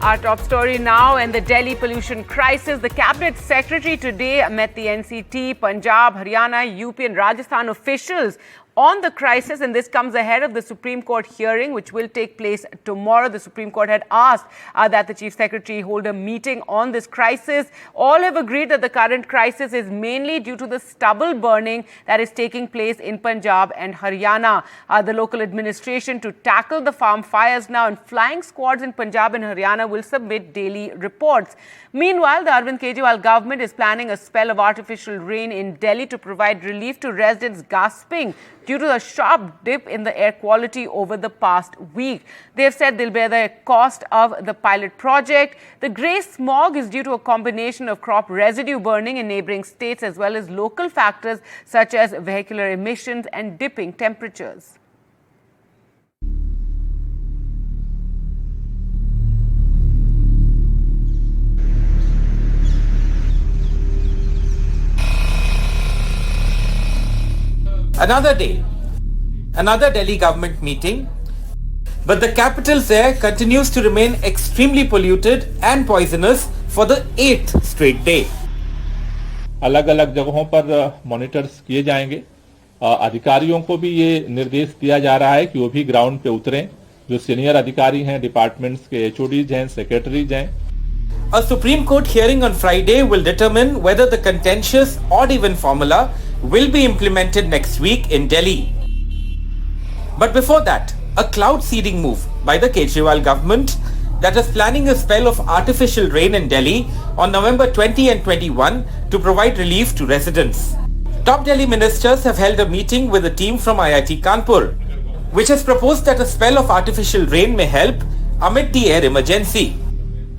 Our top story now, and the Delhi pollution crisis. The cabinet secretary today met the NCT, Punjab, Haryana, UP and Rajasthan officials on the crisis, and this comes ahead of the Supreme Court hearing which will take place tomorrow. The Supreme Court had asked that the Chief Secretary hold a meeting on this crisis. All have agreed that the current crisis is mainly due to the stubble burning that is taking place in Punjab and Haryana. The local administration to tackle the farm fires now, and flying squads in Punjab and Haryana will submit daily reports. Meanwhile, the Arvind Kejriwal government is planning a spell of artificial rain in Delhi to provide relief to residents gasping due to a sharp dip in the air quality over the past week. They have said they'll bear the cost of the pilot project. The grey smog is due to a combination of crop residue burning in neighbouring states as well as local factors such as vehicular emissions and dipping temperatures. Another day, another Delhi government meeting, but the capital's air continues to remain extremely polluted and poisonous for the 8th straight day. अलग अलग जगहों पर monitors किए जाएंगे। अधिकारियों को भी ये निर्देश दिया जा रहा है कि वो भी ग्राउंड पे उतरें। जो सीनियर अधिकारी हैं, डिपार्टमेंट्स के एचओडीज हैं, सेक्रेटरीज हैं। A Supreme Court hearing on Friday will determine whether the contentious odd-even formula will be implemented next week in Delhi. But before that, a cloud seeding move by the Kejriwal government that is planning a spell of artificial rain in Delhi on November 20 and 21 to provide relief to residents. Top Delhi ministers have held a meeting with a team from IIT Kanpur, which has proposed that a spell of artificial rain may help amid the air emergency.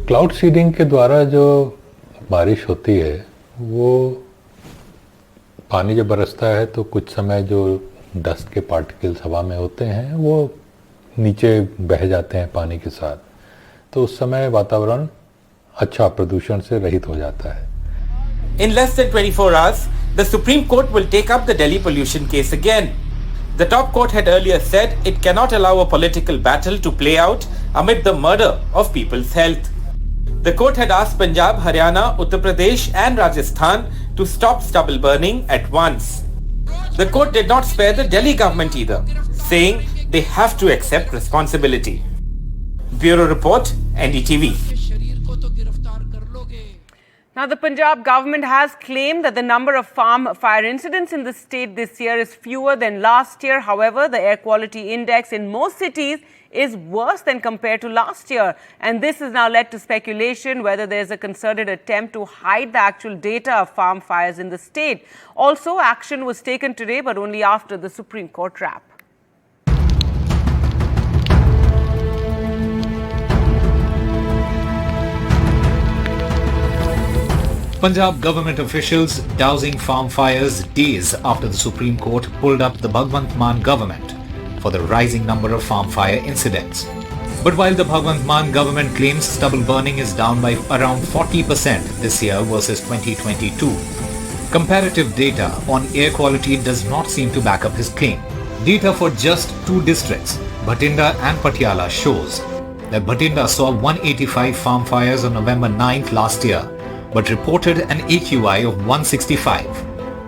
Cloud seeding के द्वारा जो बारिश होती है वो पानी जब बरसता है तो कुछ समय जो डस्ट के पार्टिकल्स हवा में होते हैं वो नीचे बह जाते हैं पानी के साथ, तो उस समय वातावरण अच्छा प्रदूषण से रहित हो जाता है. In less than 24 hours, the Supreme Court will take up the Delhi pollution case again. The top court had earlier said it cannot allow a political battle to play out amid the murder of people's health. The court had asked Punjab, Haryana, Uttar Pradesh and Rajasthan to stop stubble burning at once. The court did not spare the Delhi government either, saying they have to accept responsibility. Bureau Report, NDTV. Now, the Punjab government has claimed that the number of farm fire incidents in the state this year is fewer than last year. However, the air quality index in most cities is worse than compared to last year. And this has now led to speculation whether there is a concerted attempt to hide the actual data of farm fires in the state. Also, action was taken today, but only after the Supreme Court wrap. Punjab government officials dousing farm fires days after the Supreme Court pulled up the Bhagwant Mann government for the rising number of farm fire incidents. But while the Bhagwant Mann government claims stubble burning is down by around 40% this year versus 2022, comparative data on air quality does not seem to back up his claim. Data for just two districts, Bhatinda and Patiala, shows that Bhatinda saw 185 farm fires on November 9th last year, but reported an AQI of 165.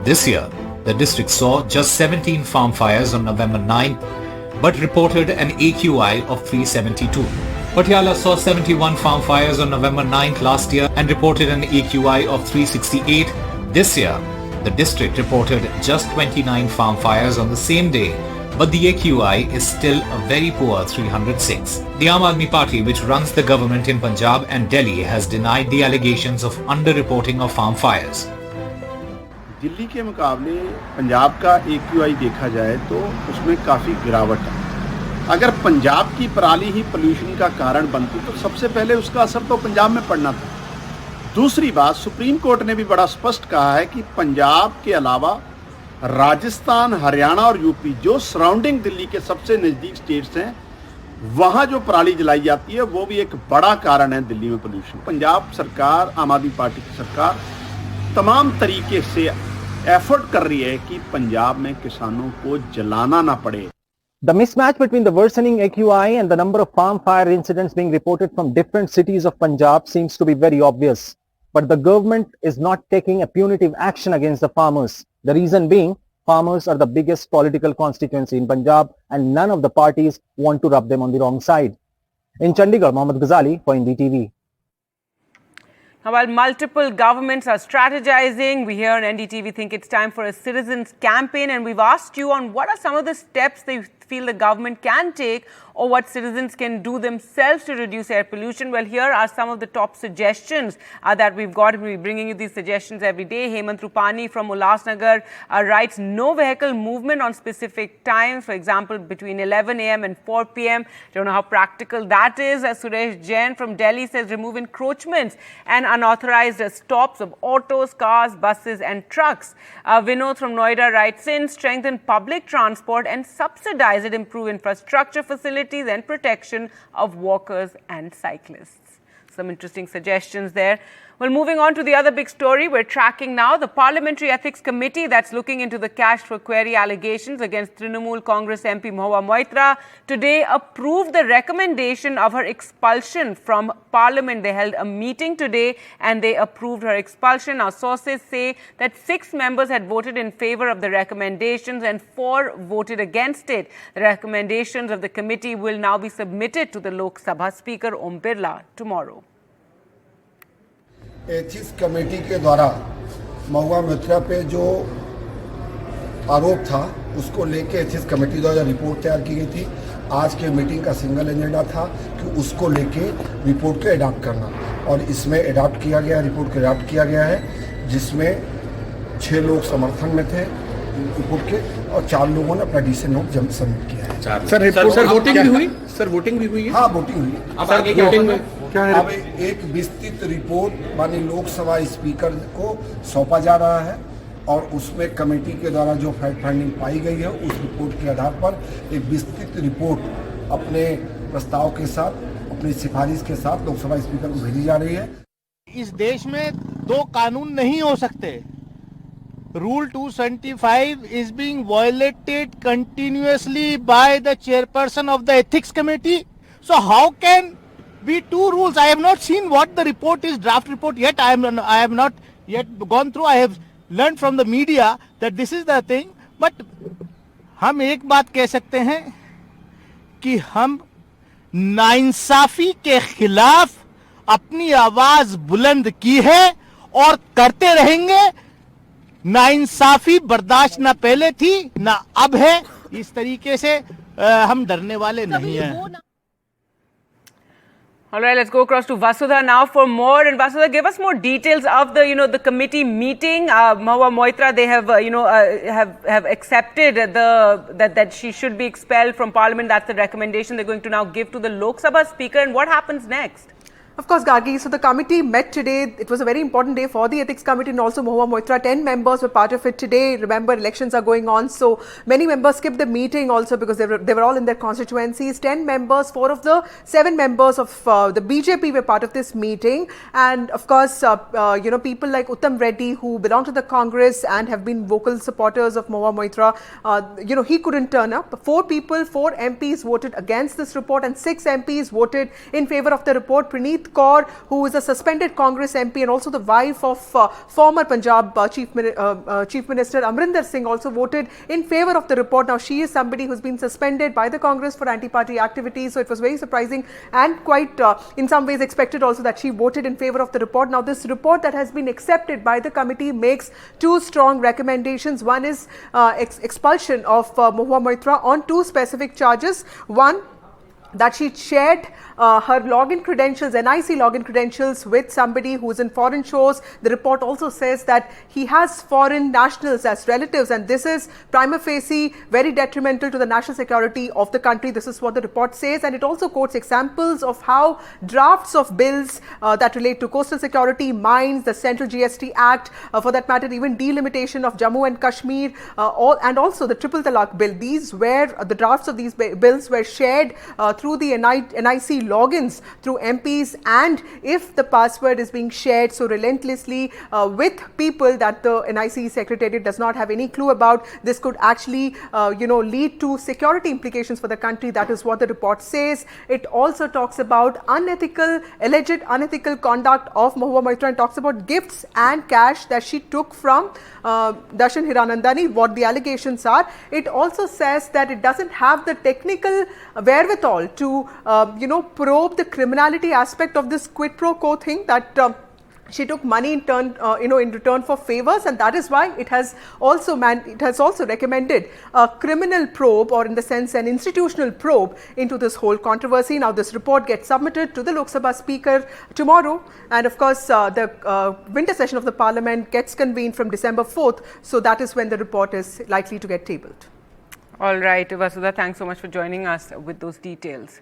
This year, the district saw just 17 farm fires on November 9th, but reported an AQI of 372. Patiala saw 71 farm fires on November 9th last year and reported an AQI of 368. This year, the district reported just 29 farm fires on the same day, but the AQI is still a very poor 306. The Aam Aadmi Party, which runs the government in Punjab and Delhi, has denied the allegations of underreporting of farm fires. Delhi के मुकाबले पंजाब का AQI देखा जाए तो उसमें काफ़ी गिरावट है। अगर पंजाब की पराली ही पोल्यूशन का कारण बनती तो सबसे पहले उसका असर तो पंजाब में पड़ना था। दूसरी बात, सुप्रीम कोर्ट ने भी बड़ा स्पष्ट कहा है कि पंजाब के अलावा राजस्थान, हरियाणा और यूपी जो सराउंडिंग दिल्ली के सबसे नज़दीक स्टेट्स हैं, वहाँ जो पराली जलाई जाती है वो भी एक बड़ा कारण है दिल्ली में पोल्यूशन। पंजाब सरकार, आम आदमी पार्टी की सरकार तमाम तरीके से एफर्ट कर रही है कि पंजाब में किसानों को जलाना ना पड़े। The mismatch between the worsening AQI and the number of farm fire incidents being reported from different cities of Punjab seems to be very obvious. But the government is not taking a punitive action against the farmers. The reason being, farmers are the biggest political constituency in Punjab and none of the parties want to rub them on the wrong side. In Chandigarh, Mohammad Ghazali for NDTV. Now, while multiple governments are strategizing, we here on NDTV think it's time for a citizens' campaign, and we've asked you on what are some of the steps they feel the government can take or what citizens can do themselves to reduce air pollution. Well, here are some of the top suggestions that we've got. We're bringing you these suggestions every day. Hemant Rupani from Ulhasnagar writes no vehicle movement on specific times, for example, between 11 a.m. and 4 p.m. Don't know how practical that is. Suresh Jain from Delhi says remove encroachments and unauthorized stops of autos, cars, buses and trucks. Vinod from Noida writes in strengthen public transport and subsidize it, improve infrastructure facilities and protection of walkers and cyclists. Some interesting suggestions there. Well, moving on to the other big story we're tracking now, the Parliamentary Ethics Committee that's looking into the cash for query allegations against Trinamool Congress MP Mahua Moitra today approved the recommendation of her expulsion from Parliament. They held a meeting today and they approved her expulsion. Now, sources say that 6 members had voted in favor of the recommendations and 4 voted against it. The recommendations of the committee will now be submitted to the Lok Sabha Speaker Om Birla tomorrow. Ethics committee के द्वारा महुआ मोइत्रा पे जो आरोप था उसको लेके ethics committee द्वारा report तैयार की गई थी। आज के मीटिंग का सिंगल एजेंडा था कि उसको लेके रिपोर्ट को अडॉप्ट करना और इसमें अडॉप्ट किया गया, रिपोर्ट को अडॉप्ट किया गया है, जिसमें 6 लोग समर्थन में थे रिपोर्ट के और 4 लोगों ने अपना डिसीजन नोट सबमिट किया है। सर वोटिंग भी हुई? सर वोटिंग भी हुई है? हाँ, वोटिंग हुई। सर वोटिंग में अब एक विस्तृत रिपोर्ट माननीय लोकसभा स्पीकर को सौंपा जा रहा है और उसमें कमेटी के द्वारा जो फैक्ट फाइंडिंग पाई गई है उस रिपोर्ट के आधार पर एक विस्तृत रिपोर्ट अपने प्रस्ताव के साथ, अपनी सिफारिश के साथ लोकसभा स्पीकर को भेजी जा रही है। इस देश में 2 कानून नहीं हो सकते। Rule 275 is being violated continuously by the chairperson of the ethics committee. So how can be 2 rules? I have not seen what the report is, draft report yet. I have not yet gone through. I have learned from the media that this is the thing. But हम एक बात कह सकते हैं कि हम नाइंसाफी के खिलाफ अपनी आवाज बुलंद की है और करते रहेंगे। नाइंसाफी बर्दाश्त ना पहले थी ना अब है। इस तरीके से हम डरने वाले नहीं हैं। All right, let's go across to Vasudha now for more. And Vasudha, give us more details of the committee meeting. Mahua Moitra, they have have accepted that she should be expelled from Parliament. That's the recommendation they're going to now give to the Lok Sabha Speaker. And what happens next? Of course, Gargi. So the committee met today. It was a very important day for the Ethics Committee and also Mahua Moitra. 10 members were part of it today. Remember, elections are going on. So many members skipped the meeting also because they were all in their constituencies. 10 members, 4 of the 7 members of the BJP were part of this meeting. And of course, people like Uttam Reddy who belong to the Congress and have been vocal supporters of Mahua Moitra, he couldn't turn up. 4 MPs voted against this report and 6 MPs voted in favor of the report. Praneeth Kaur, who is a suspended Congress MP and also the wife of former Punjab Chief Minister Amrinder Singh, also voted in favor of the report. Now, she is somebody who's been suspended by the Congress for anti-party activities, so it was very surprising and quite in some ways expected also that she voted in favor of the report. Now, this report that has been accepted by the committee makes 2 strong recommendations. One is expulsion of Mahua Moitra on 2 specific charges. One, that she shared her login credentials, NIC login credentials with somebody who is in foreign shores. The report also says that he has foreign nationals as relatives, and this is prima facie very detrimental to the national security of the country. This is what the report says, and it also quotes examples of how drafts of bills that relate to coastal security, mines, the Central GST Act, for that matter even delimitation of Jammu and Kashmir, and also the Triple Talaq bill. These were the drafts of these bills were shared through through the NIC logins through MPs, and if the password is being shared so relentlessly with people that the NIC Secretariat does not have any clue about, this could actually lead to security implications for the country. That is what the report says. It also talks about alleged unethical conduct of Mahua Moitra, and talks about gifts and cash that she took from Darshan Hiranandani, what the allegations are. It also says that it doesn't have the technical wherewithal to probe the criminality aspect of this quid pro quo thing, that she took money in return for favors, and that is why it has also recommended a criminal probe, or in the sense an institutional probe into this whole controversy. Now this report gets submitted to the Lok Sabha Speaker tomorrow, and of course the winter session of the Parliament gets convened from December 4th, so that is when the report is likely to get tabled. All right, Vasudha, thanks so much for joining us with those details.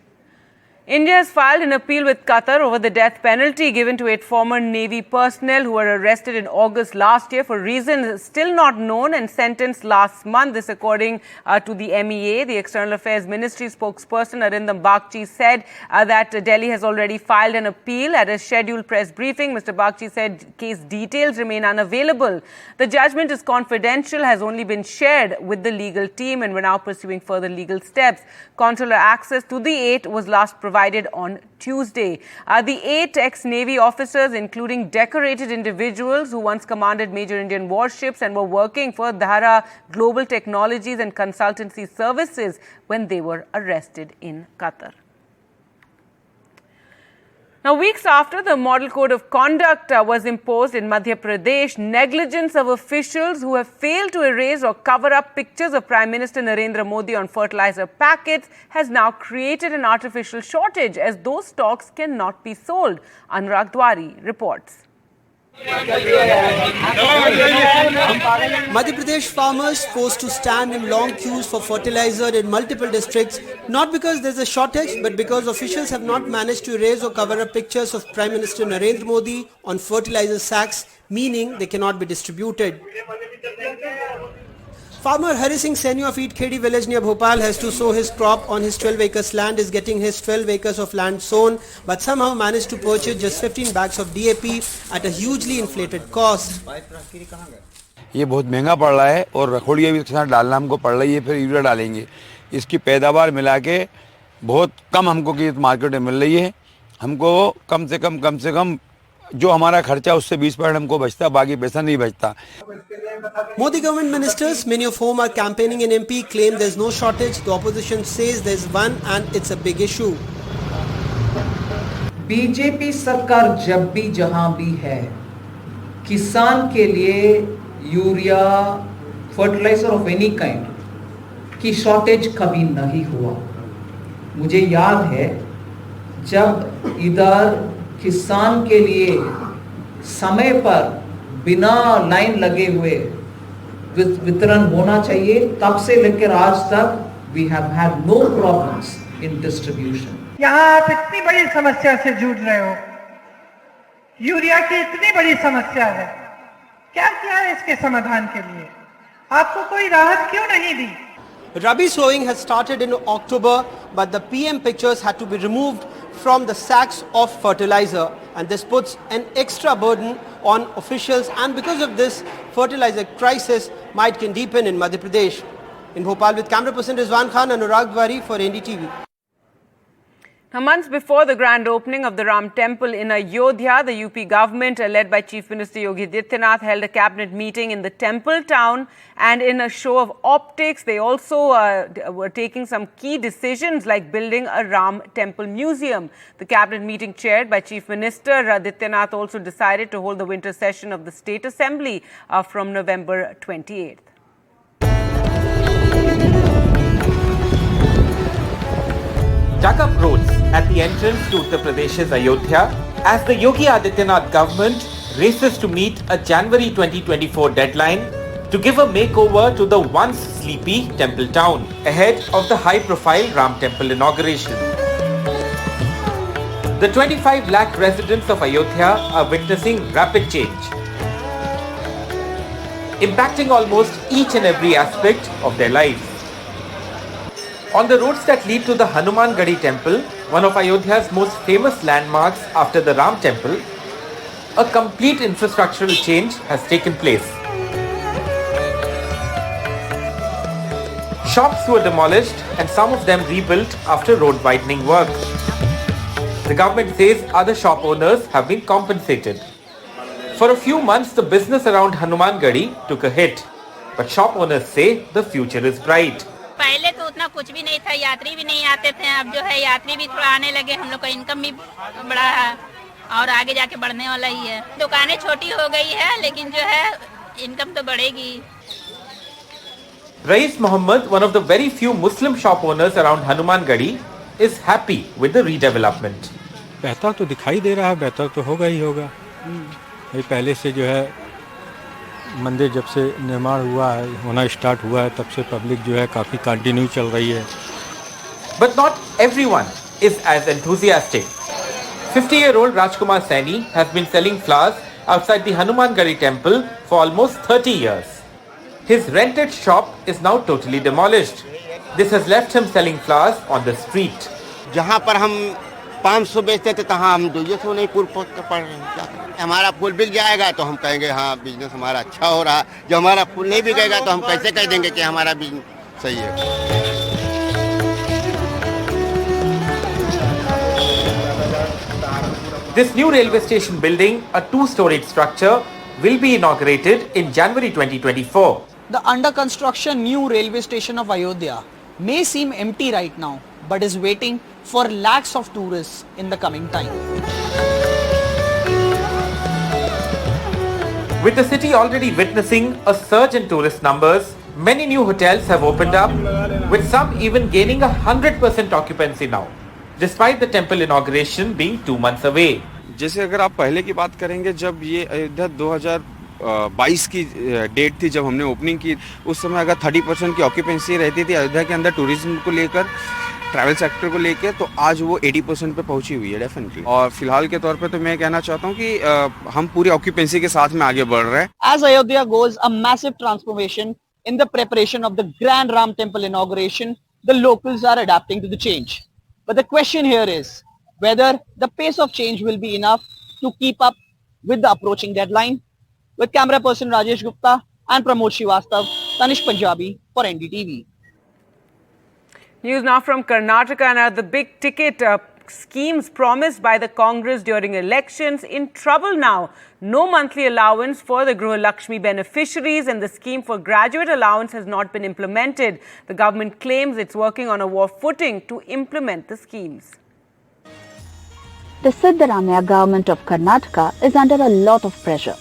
India has filed an appeal with Qatar over the death penalty given to 8 former Navy personnel who were arrested in August last year for reasons still not known and sentenced last month. This according to the MEA. The External Affairs Ministry spokesperson Arindam Bagchi said that Delhi has already filed an appeal. At a scheduled press briefing, Mr. Bagchi said case details remain unavailable. The judgment is confidential, has only been shared with the legal team, and we're now pursuing further legal steps. Consular access to the 8 was last provided on Tuesday. The 8 ex-Navy officers, including decorated individuals who once commanded major Indian warships and were working for Dhara Global Technologies and Consultancy Services when they were arrested in Qatar. Now, weeks after the Model Code of Conduct was imposed in Madhya Pradesh, negligence of officials who have failed to erase or cover up pictures of Prime Minister Narendra Modi on fertilizer packets has now created an artificial shortage, as those stocks cannot be sold. Anurag Dwari reports. Madhya Pradesh farmers forced to stand in long queues for fertilizer in multiple districts, not because there's a shortage, but because officials have not managed to erase or cover up pictures of Prime Minister Narendra Modi on fertilizer sacks, meaning they cannot be distributed. Farmer Hari Singh Saini of Eat Khedi village near Bhopal has to sow his crop on his 12 acres land, is getting his 12 acres of land sown, but somehow managed to purchase just 15 bags of DAP at a hugely inflated cost. ये बहुत महंगा पड़ रहा है और रखोड़िया भी इसके साथ डालना हमको पड़ रही है, फिर यूरिया डालेंगे. इसकी पैदावार मिला के बहुत कम हमको कीमत मार्केट में मिल रही है. हमको कम से कम जो हमारा खर्चा उससे 20% हमको बचता, बाकी पैसा नहीं बचता. Modi government ministers, many of whom are campaigning in MP, claim there's no shortage. The opposition says there's one and it's a big issue. BJP सरकार जब भी जहां भी है, किसान के लिए urea, fertiliser of any kind की शॉर्टेज कभी नहीं हुआ. मुझे याद है जब इधर किसान के लिए समय पर बिना लाइन लगे हुए वितरण होना चाहिए, तब से लेकर आज तक we have had no problems in distribution. यहाँ आप इतनी बड़ी समस्या से जूझ रहे हो, यूरिया की इतनी बड़ी समस्या है, क्या किया है इसके समाधान के लिए? आपको कोई राहत क्यों नहीं दी? Rabi sowing has started in October, but the PM pictures had to be removed from the sacks of fertilizer, and this puts an extra burden on officials, and because of this, fertilizer crisis might can deepen in Madhya Pradesh. In Bhopal with camera person Rizwan Khan, Anurag Dwari for NDTV. Now, months before the grand opening of the Ram Temple in Ayodhya, the UP government, led by Chief Minister Yogi Adityanath, held a cabinet meeting in the temple town, and in a show of optics, they also were taking some key decisions like building a Ram Temple museum. The cabinet meeting chaired by Chief Minister Adityanath also decided to hold the winter session of the State Assembly from November 28th. Dug up roads at the entrance to Uttar Pradesh's Ayodhya as the Yogi Adityanath government races to meet a January 2024 deadline to give a makeover to the once sleepy temple town ahead of the high-profile Ram Temple inauguration. The 25 lakh residents of Ayodhya are witnessing rapid change, impacting almost each and every aspect of their lives. On the roads that lead to the Hanuman Gadi temple, one of Ayodhya's most famous landmarks after the Ram temple, a complete infrastructural change has taken place. Shops were demolished and some of them rebuilt after road widening work. The government says other shop owners have been compensated. For a few months, the business around Hanuman Gadi took a hit. But shop owners say the future is bright. पहले तो उतना कुछ भी नहीं था, यात्री भी नहीं आते थे, अब जो है यात्री भी थोड़ा आने लगे, हम लोग का इनकम भी बढ़ा है और आगे जाके बढ़ने वाला ही है। दुकानें छोटी हो गई है लेकिन जो है इनकम तो बढ़ेगी। Rais Mohammed, one of the very few Muslim shop owners around Hanuman Gadi, is happy with the redevelopment. बेहतर तो दिखाई दे रहा है, बेहतर तो होगा ही होगा। ये पहले से जो है मंदिर जब से निर्माण हुआ है, होना स्टार्ट हुआ है, तब से पब्लिक जो है काफी कंटिन्यू चल रही है। But not everyone is as enthusiastic. 50-year-old Rajkumar Saini has been selling flowers outside the Hanuman Gadi temple for almost 30 years. His rented shop is now totally demolished. This has left him selling flowers on the street. जहाँ पर हम 500 बेचते थे तहाँ हम 200 नहीं पूर्व पड़ रहे हैं। हमारा फूल बिक जाएगा तो हम कहेंगे हाँ बिजनेस हमारा अच्छा हो रहा है, जो हमारा फूल नहीं बिकेगा तो हम कैसे कह देंगे कि हमारा बिजनेस सही है। This new railway station building, a 2-storied structure, will be inaugurated in January 2024. The under construction new railway station of Ayodhya may seem empty right now, but is waiting for lakhs of tourists in the coming time. With the city already witnessing a surge in tourist numbers, many new hotels have opened up, with some even gaining 100% occupancy now, despite the temple inauguration being 2 months away. जैसे अगर आप पहले की बात करेंगे, जब ये अयोध्या 2022 की डेट थी जब हमने ओपनिंग की, उस समय अगर 30% की ऑक्यूपेंसी रहती थी अयोध्या के अंदर टूरिज्म को लेकर, ट्रैवल सेक्टर को लेके, तो आज वो 80% पे पहुंची हुई है डेफिनेटली। और फिलहाल के तौर पे तो मैं कहना चाहता हूं कि हम पूरी ऑक्यूपेंसी के साथ में आगे बढ़ रहे हैं। As Ayodhya goes a massive transformation in the preparation of the grand Ram temple inauguration, the locals are adapting to the change. But the question here is whether the pace of change will be enough to keep up with the approaching deadline. With camera person Rajesh Gupta and Pramod Srivastav, Tanish Punjabi for NDTV. News now from Karnataka. Now, the big ticket schemes promised by the Congress during elections in trouble now. No monthly allowance for the Griha Lakshmi beneficiaries, and the scheme for graduate allowance has not been implemented. The government claims it's working on a war footing to implement the schemes. The Siddaramaiah government of Karnataka is under a lot of pressure.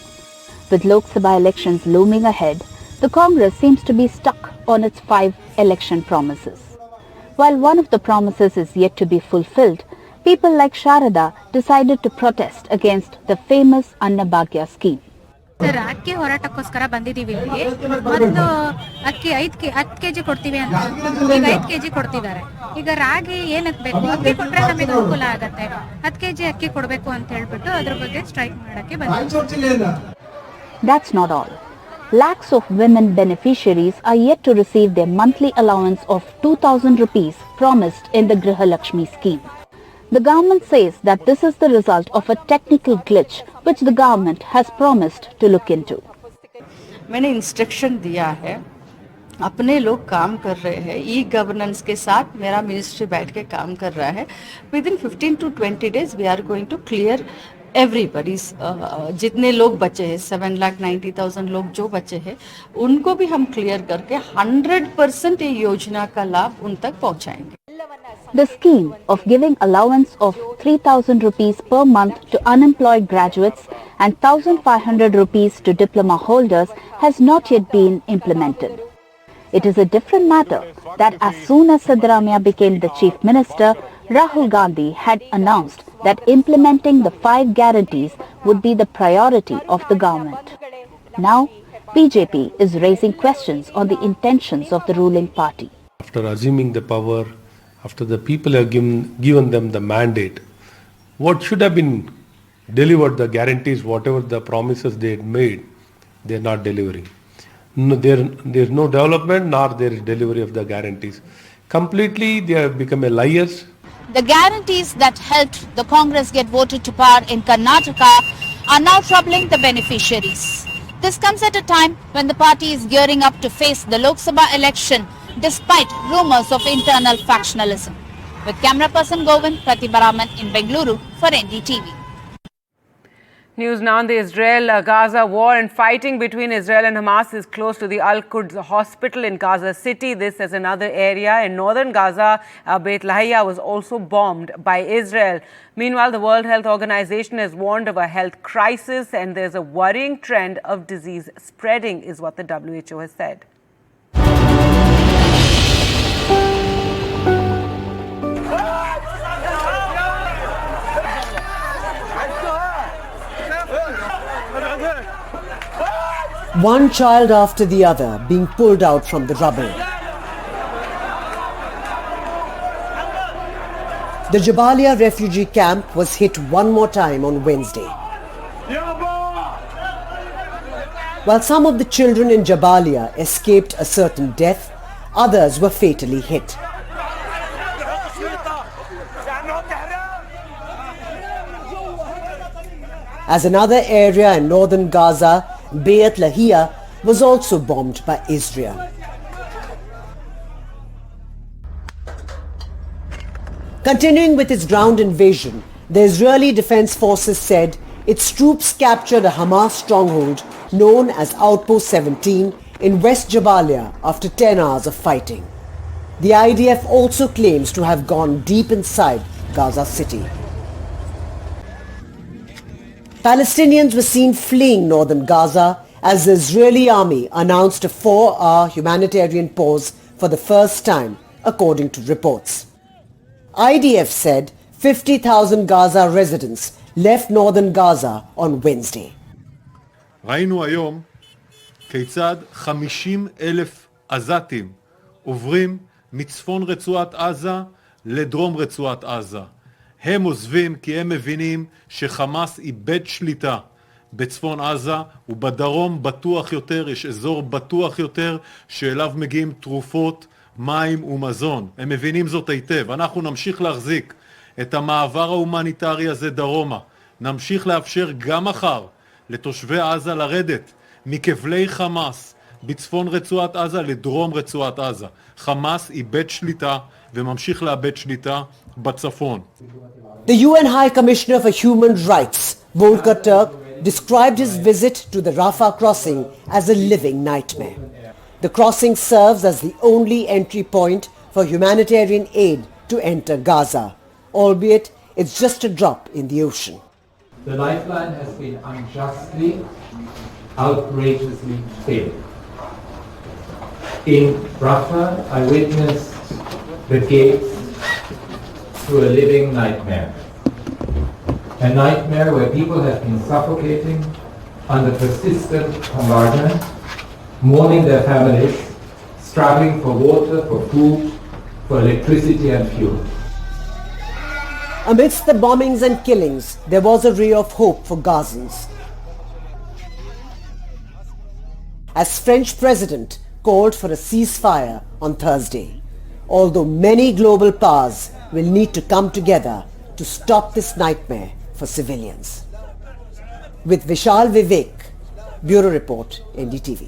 With Lok Sabha elections looming ahead, the Congress seems to be stuck on its 5 election promises. While one of the promises is yet to be fulfilled, people like Sharada decided to protest against the famous Annabhagya scheme. Sir ಅಕ್ಕಿ ಹೋರಾಟಕ್ಕೋಸ್ಕರ ಬಂದಿದ್ದೀವಿ ಇಲ್ಲಿ. ಒಂದು ಅಕ್ಕಿ 10 KG ಕೊಡ್ತೀವಿ ಅಂತ ಈಗ 5 KG ಕೊಡ್ತಿದ್ದಾರೆ. ಈಗ ರಾಗಿ ಏನಕ್ಕೆ ಬೇಕು, ಅಕ್ಕಿ ಕೊಟ್ರೆ ನಮಗೆ ಅನುಕೂಲ ಆಗುತ್ತೆ, 10 ಕೆಜಿ ಅಕ್ಕಿ ಕೊಡಬೇಕು ಅಂತ ಹೇಳ್ಬಿಟ್ಟು ಅದ್ರ ಬಗ್ಗೆ ಸ್ಟ್ರೈಕ್ ಮಾಡಕ್ಕೆ ಬಂದಿದ್ದೀವಿ. That's not all. Lakhs of women beneficiaries are yet to receive their monthly allowance of 2,000 rupees promised in the Griha Lakshmi scheme. The government says that this is the result of a technical glitch which the government has promised to look into. मैंने instruction दिया है, अपने लोग काम कर रहे हैं, e governance के साथ मेरा मिनिस्ट्री बैठ के काम कर रहा है. Within 15 to 20 days we are going to clear everybody's जितने लोग बचे हैं 7,90,000 लोग जो बचे हैं उनको भी हम क्लियर करके 100% ये योजना का लाभ उन तक पहुंचाएंगे. The scheme of giving allowance of 3,000 rupees per month to unemployed graduates and 1,500 rupees to diploma holders has not yet been implemented. It is a different matter that as soon as Siddaramaiah became the chief minister, Rahul Gandhi had announced that implementing the 5 guarantees would be the priority of the government. Now, BJP is raising questions on the intentions of the ruling party. After assuming the power, after the people have given them the mandate, what should have been delivered, the guarantees, whatever the promises they had made, they are not delivering. No, there is no development nor there is delivery of the guarantees. Completely they have become liars. The guarantees that helped the Congress get voted to power in Karnataka are now troubling the beneficiaries. This comes at a time when the party is gearing up to face the Lok Sabha election despite rumors of internal factionalism. With camera person Govind, Pratibha Raman in Bengaluru for NDTV. News now on the Israel-Gaza war, and fighting between Israel and Hamas is close to the Al-Quds hospital in Gaza City. This is another area in northern Gaza. Beit Lahia was also bombed by Israel. Meanwhile, the World Health Organization has warned of a health crisis, and there's a worrying trend of disease spreading, is what the WHO has said. One child after the other being pulled out from the rubble. The Jabalia refugee camp was hit one more time on Wednesday. While some of the children in Jabalia escaped a certain death, others were fatally hit. As another area in northern Gaza, Beit Lahia, was also bombed by Israel. Continuing with its ground invasion, the Israeli Defense Forces said its troops captured a Hamas stronghold known as Outpost 17 in West Jabalia after 10 hours of fighting. The IDF also claims to have gone deep inside Gaza City. Palestinians were seen fleeing northern Gaza as the Israeli army announced a 4-hour humanitarian pause for the first time, according to reports. IDF said 50,000 Gaza residents left northern Gaza on Wednesday. ראינו היום כיצד 50,000 עזתים עוברים מצפון רצועת עזה לדרום רצועת עזה. הם עוזבים כי הם מבינים שחמאס איבד שליטה בצפון עזה, ובדרום בטוח יותר, יש אזור בטוח יותר שאליו מגיעים תרופות, מים ומזון. הם מבינים זאת היטב. אנחנו נמשיך להחזיק את המעבר ההומניטרי הזה דרומה. נמשיך לאפשר גם מחר לתושבי עזה לרדת מכבלי חמאס בצפון רצועת עזה לדרום רצועת עזה. חמאס איבד שליטה וממשיך לאבד שליטה בצפון. The UN High Commissioner for Human Rights, Volker Turk, described his visit to the Rafah crossing as a living nightmare. The crossing serves as the only entry point for humanitarian aid to enter Gaza, albeit it's just a drop in the ocean. The lifeline has been unjustly, outrageously failed. In Rafah, I witnessed the gates to a living nightmare. A nightmare where people have been suffocating under persistent bombardment, mourning their families, struggling for water, for food, for electricity and fuel. Amidst the bombings and killings, there was a ray of hope for Gazans. As French President called for a ceasefire on Thursday, although many global powers will need to come together to stop this nightmare for civilians. With Vishal Vivek, Bureau Report, NDTV.